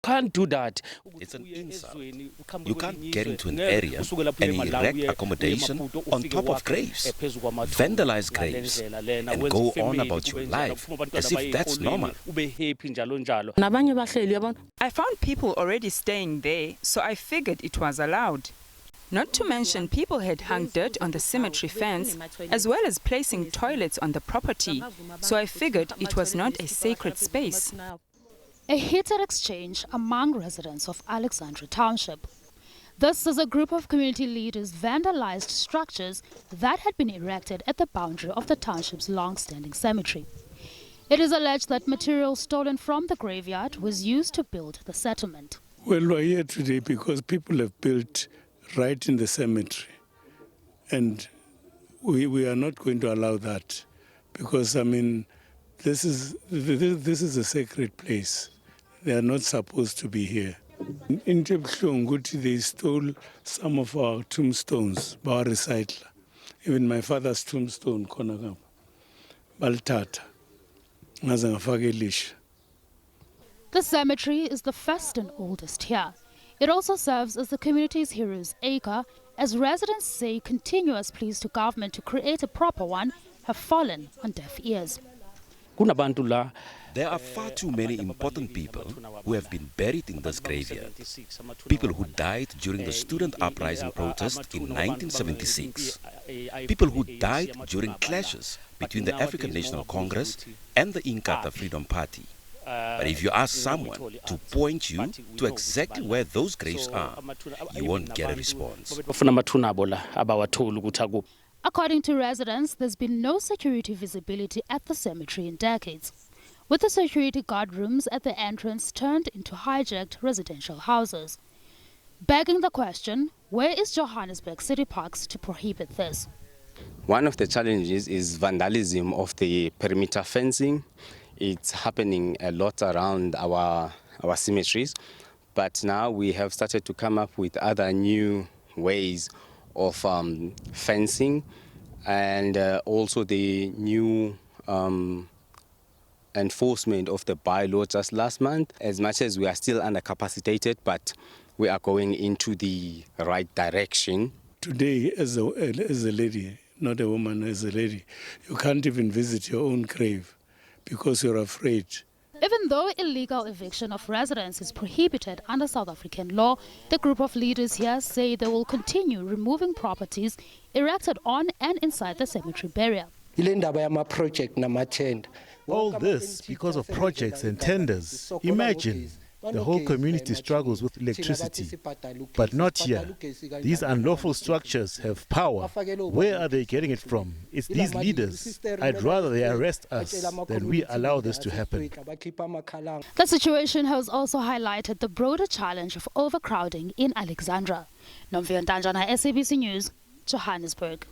can't do that. It's an insult. You can't get into an area and erect accommodation on top of graves, vandalize graves, and go on about your life as if that's normal. I found people already staying there, so I figured it was allowed. Not to mention people had hung dirt on the cemetery fence, as well as placing toilets on the property, so I figured it was not a sacred space. A heated exchange among residents of Alexandra Township. This is a group of community leaders vandalized structures that had been erected at the boundary of the township's long-standing cemetery. It is alleged that material stolen from the graveyard was used to build the settlement. Well, we're here today because people have built right in the cemetery, and we are not going to allow that, because I mean this is a sacred place. They are not supposed to be here. In Tebhlungu, they stole some of our tombstones, our recycler. Even my father's tombstone, Konagam, Baltata, Nazangafagelish. The cemetery is the first and oldest here. It also serves as the community's hero's acre, as residents say continuous pleas to government to create a proper one have fallen on deaf ears. There are far too many important people who have been buried in this graveyard. People who died during the student uprising protest in 1976. People who died during clashes between the African National Congress and the Inkatha Freedom Party. But if you ask someone to point you to exactly where those graves are, you won't get a response. According to residents, there's been no security visibility at the cemetery in decades, with the security guard rooms at the entrance turned into hijacked residential houses. Begging the question, where is Johannesburg City Parks to prohibit this? One of the challenges is vandalism of the perimeter fencing. It's happening a lot around our cemeteries, but now we have started to come up with other new ways of fencing, and also the new enforcement of the bylaw just last month. As much as we are still undercapacitated, but we are going into the right direction. Today, as a lady, not a woman, as a lady, you can't even visit your own grave because you're afraid. Even though illegal eviction of residents is prohibited under South African law, the group of leaders here say they will continue removing properties erected on and inside the cemetery barrier. All this because of projects and tenders. Imagine, the whole community struggles with electricity, but not here. These unlawful structures have power. Where are they getting it from? It's these leaders. I'd rather they arrest us than we allow this to happen. The situation has also highlighted the broader challenge of overcrowding in Alexandra. Nomvuyo Ntanjana, SABC News, Johannesburg.